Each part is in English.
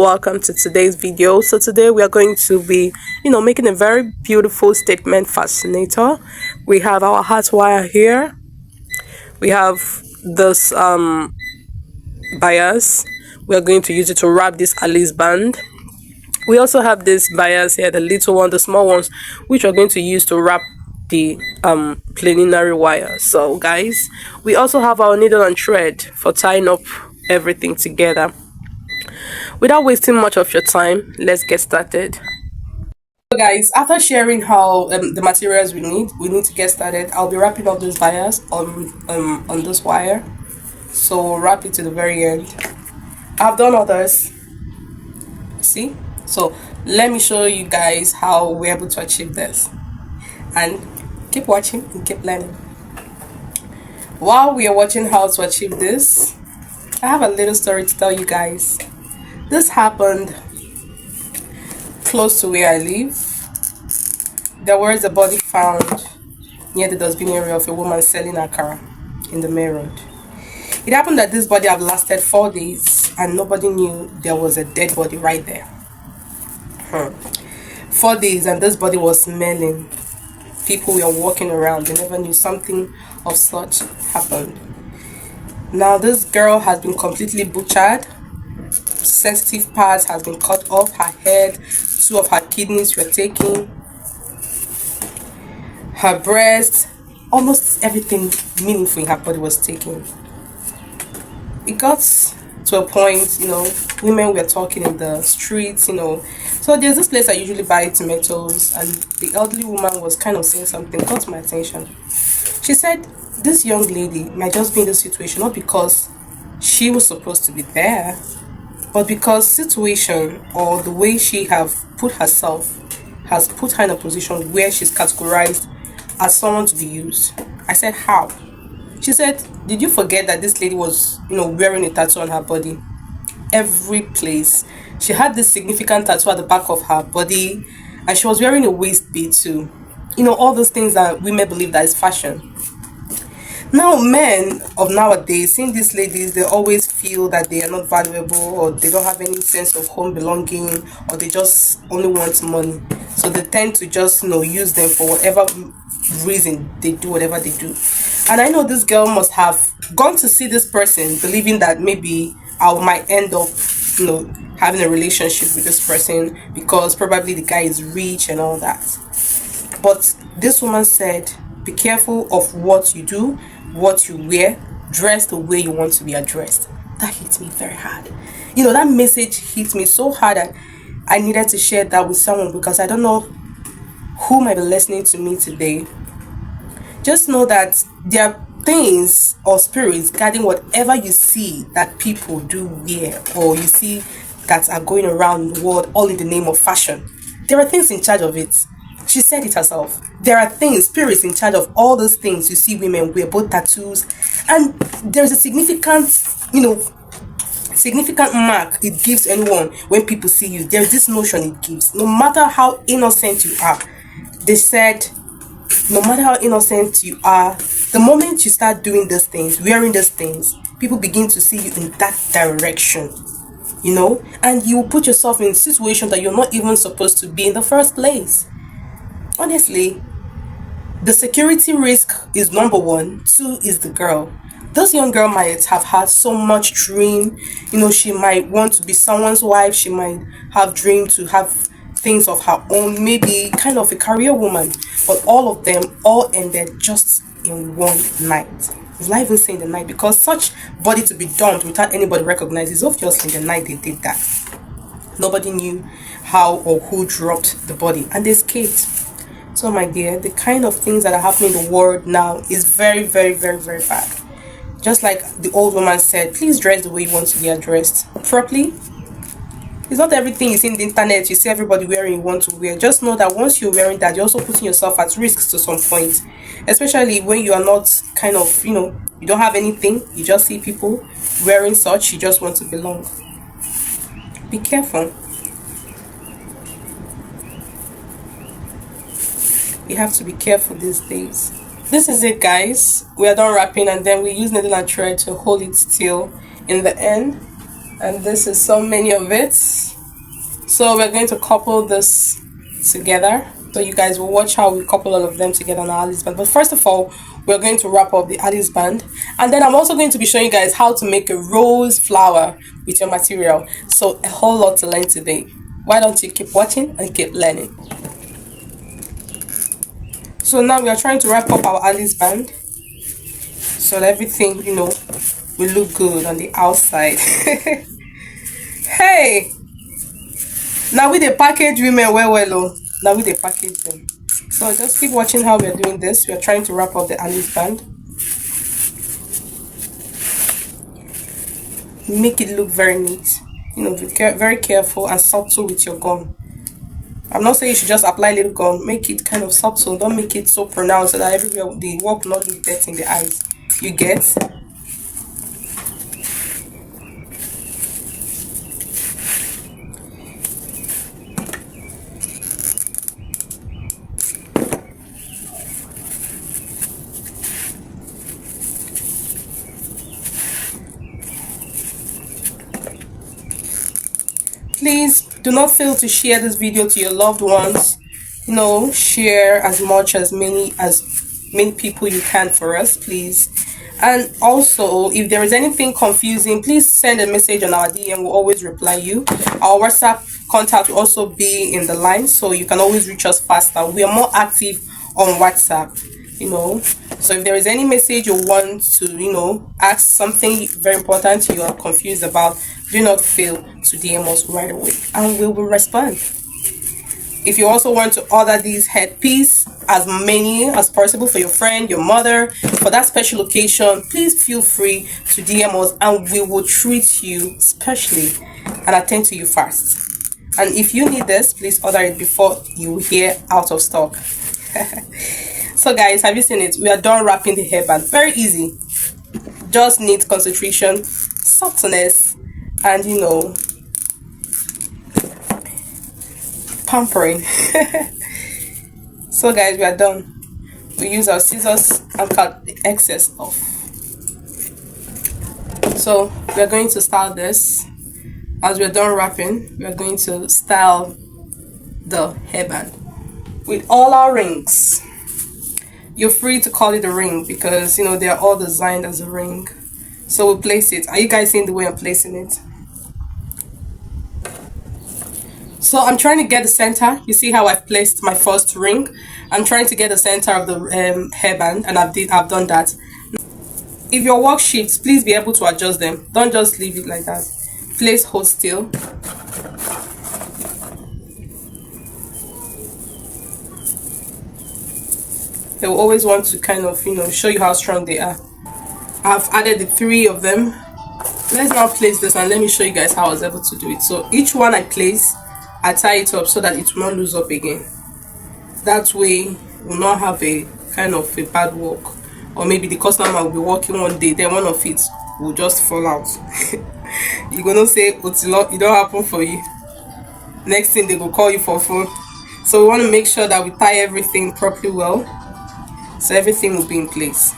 welcome to today's video. So today we are going to be making a very beautiful statement fascinator. We have our heart wire here. We have this bias. We are going to use it to wrap this Alice band. We also have this bias here, the little one, the small ones, which we're going to use to wrap the plenary wire. So guys, we also have our needle and thread for tying up everything together. Without wasting much of your time, let's get started. So guys, after sharing how the materials we need to get started. I'll be wrapping up this bias on this wire, so we'll wrap it to the very end. I've done others, see, so let me show you guys how we're able to achieve this, and keep watching and keep learning. While we are watching how to achieve this, I have a little story to tell you guys. This happened close to where I live. There was a body found near the dustbin area of a woman selling akara in the main road. It happened that this body had lasted 4 days and nobody knew there was a dead body right there. 4 days and this body was smelling. People were walking around. They never knew something of such happened. Now this girl has been completely butchered. Sensitive parts has been cut off. Her head, 2 of her kidneys were taken, her breast, almost everything meaningful in her body was taken. It got to a point, women were talking in the streets, so there's this place I usually buy tomatoes, and the elderly woman was kind of saying something, got my attention. She said this young lady might just be in this situation not because she was supposed to be there, but because situation or the way she have put herself has put her in a position where she's categorized as someone to be used. I said, how? She said, did you forget that this lady was, wearing a tattoo on her body? Every place. She had this significant tattoo at the back of her body, and she was wearing a waist bead too. All those things that women believe that is fashion. Now, men of nowadays, seeing these ladies, they always feel that they are not valuable, or they don't have any sense of home belonging, or they just only want money. So they tend to just, use them for whatever reason they do whatever they do. And I know this girl must have gone to see this person, believing that maybe I might end up, having a relationship with this person because probably the guy is rich and all that. But this woman said, be careful of what you do, what you wear, dress the way you want to be addressed. That hit me very hard. That message hit me so hard that I needed to share that with someone, because I don't know who might be listening to me today. Just know that there are things or spirits guiding whatever you see that people do wear, or you see that are going around the world all in the name of fashion. There are things in charge of it. She said it herself. There are things, spirits in charge of all those things you see women wear, both tattoos, and there's a significant mark it gives anyone when people see you. There's this notion it gives. No matter how innocent you are, they said, no matter how innocent you are, the moment you start doing these things, wearing these things, people begin to see you in that direction, and you will put yourself in a situation that you're not even supposed to be in the first place. Honestly, the security risk is number 1. 2 is the girl. This young girl might have had so much dream. She might want to be someone's wife. She might have dreamed to have things of her own, maybe kind of a career woman. But all of them all ended just in one night. It's not even saying the night, because such body to be dumped without anybody recognizing is obviously the night they did that. Nobody knew how or who dropped the body, and they escaped. So my dear, the kind of things that are happening in the world now is very, very, very, very bad. Just like the old woman said, please dress the way you want to be addressed properly. It's not everything you see in the internet, you see everybody wearing you want to wear. Just know that once you're wearing that, you're also putting yourself at risk to some point. Especially when you are not kind of, you don't have anything. You just see people wearing such, you just want to belong. Be careful. You have to be careful these days. This is it, guys. We are done wrapping, and then we use needle and thread to hold it still in the end. And this is so many of it. So we're going to couple this together. So you guys will watch how we couple all of them together on our Alice band. But first of all, we're going to wrap up the Alice band. And then I'm also going to be showing you guys how to make a rose flower with your material. So a whole lot to learn today. Why don't you keep watching and keep learning? So now we are trying to wrap up our Alice band. So that everything, will look good on the outside. Hey! Now with the package women well, now with the package them. So just keep watching how we're doing this. We're trying to wrap up the Alice band. Make it look very neat. Be very careful and subtle with your gum. I'm not saying you should just apply little gum. Make it kind of subtle. Don't make it so pronounced so that everywhere the work will not look dirty in the eyes. You get? Please do not fail to share this video to your loved ones. Share as many people you can for us, please. And also, if there is anything confusing, please send a message on our DM. We'll always reply you. Our WhatsApp contact will also be in the line, so you can always reach us faster. We are more active on WhatsApp. So if there is any message you want to ask, something very important you are confused about, do not fail to DM us right away and we will respond. If you also want to order these headpiece, as many as possible for your friend, your mother, for that special occasion, please feel free to DM us and we will treat you specially and attend to you fast. And if you need this, please order it before you hear out of stock. So guys, have you seen it? We are done wrapping the hairband. Very easy. Just need concentration, softness, and pampering. So guys, we are done. We use our scissors and cut the excess off. So we are going to style this. As we are done wrapping, we are going to style the hairband with all our rings. You're free to call it a ring because they are all designed as a ring. So we'll place it. Are you guys seeing the way I'm placing it? So I'm trying to get the center. You see how I've placed my first ring? I'm trying to get the center of the hairband, and I've done that. If your work shifts, please be able to adjust them. Don't just leave it like that. Please hold still. They will always want to kind of show you how strong they are. I've added the 3 of them. Let's now place this and let me show you guys how I was able to do it. So each one I place, I tie it up so that it will not lose up again. That way we'll not have a kind of a bad work, or maybe the customer will be working one day, then one of it will just fall out. You're gonna say it don't happen for you. Next thing they will call you for phone. So we want to make sure that we tie everything properly well, so everything will be in place.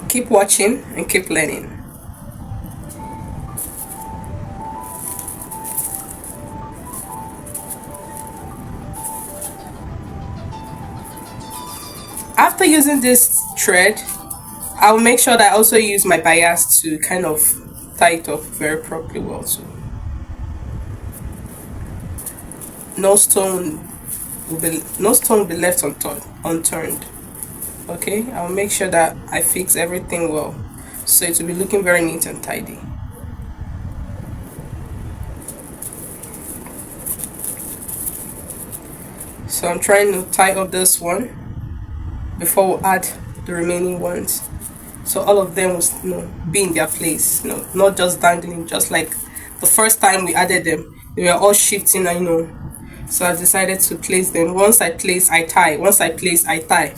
Keep watching and keep learning. After using this thread, I will make sure that I also use my bias to kind of tie it up very properly well too. No stone will be left unturned. Okay, I'll make sure that I fix everything well, so it will be looking very neat and tidy. So I'm trying to tie up this one before we add the remaining ones, so all of them will be in their place, not just dangling, just like the first time we added them. They were all shifting, so I've decided to place them. Once I place, I tie. Once I place, I tie.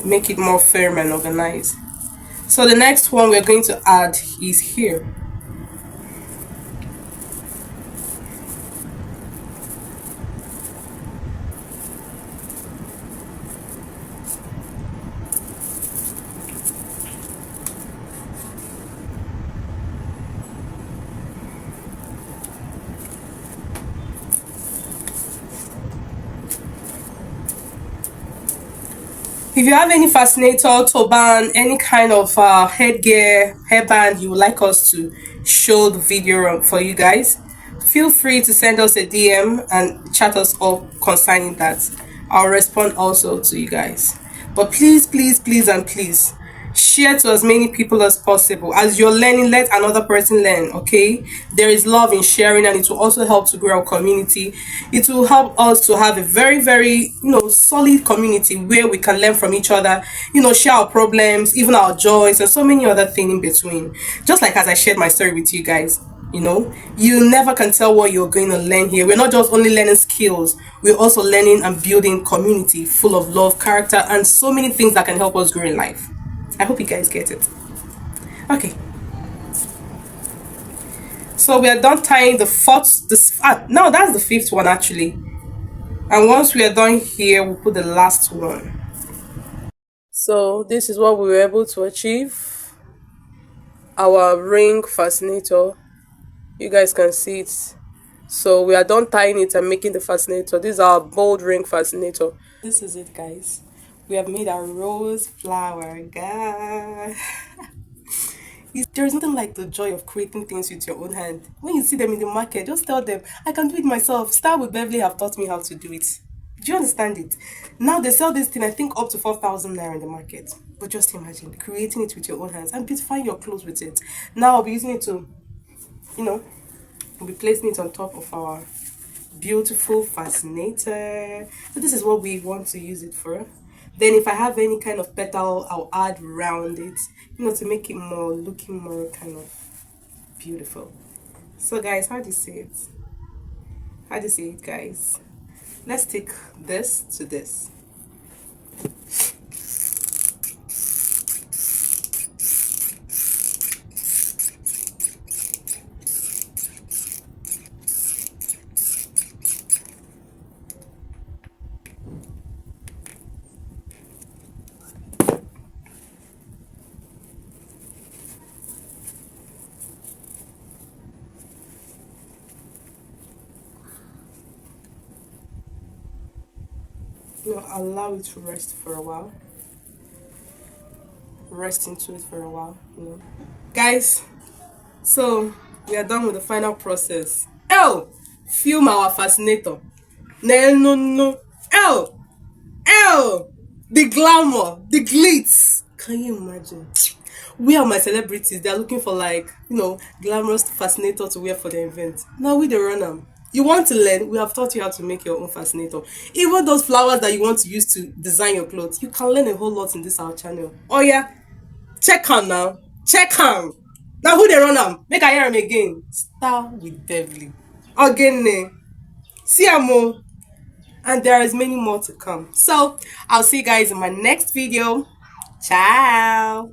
Make it more firm and organized. So the next one we're going to add is here. If you have any fascinator, turban, any kind of headgear, hairband you would like us to show the video for you guys, feel free to send us a DM and chat us up concerning that. I'll respond also to you guys. But please, please, please, and please share to as many people as possible. As you're learning, let another person learn. Okay, there is love in sharing, and it will also help to grow our community. It will help us to have a very, very, solid community where we can learn from each other, share our problems, even our joys, and so many other things in between. Just like as I shared my story with you guys. You never can tell what you're going to learn here. We're not just only learning skills, we're also learning and building community full of love, character, and so many things that can help us grow in life. I hope you guys get it. Okay, so we are done tying the fourth. No, that's the fifth one actually. And once we are done here, we'll put the last one. So this is what we were able to achieve. Our ring fascinator. You guys can see it. So we are done tying it and making the fascinator. This is our bold ring fascinator. This is it, guys. We have made our rose flower, guys. There is nothing like the joy of creating things with your own hand. When you see them in the market, just tell them, I can do it myself. Star with Beverly have taught me how to do it. Do you understand it? Now they sell this thing, I think, up to 4,000 naira in the market. But just imagine creating it with your own hands and beautifying your clothes with it. Now I'll be using it to, you know, we'll be placing it on top of our beautiful fascinator. So this is what we want to use it for. Then if I have any kind of petal, I'll add around it, to make it more looking more kind of beautiful. So guys, how do you see it? How do you see it, guys? Let's take this to this. Allow it to rest for a while. Rest into it for a while. Guys, so we are done with the final process. Oh, film our fascinator. No, no, no. Oh, oh, the glamour, the glitz. Can you imagine? We are my celebrities. They're looking for glamorous fascinator to wear for the event. Now we the run them. You want to learn? We have taught you how to make your own fascinator. Even those flowers that you want to use to design your clothes, you can learn a whole lot in this our channel. Oh yeah, check on now. Check on. Now who they run them? Make I hear them again. Star with Devly. Again, see amo. And there is many more to come. So I'll see you guys in my next video. Ciao.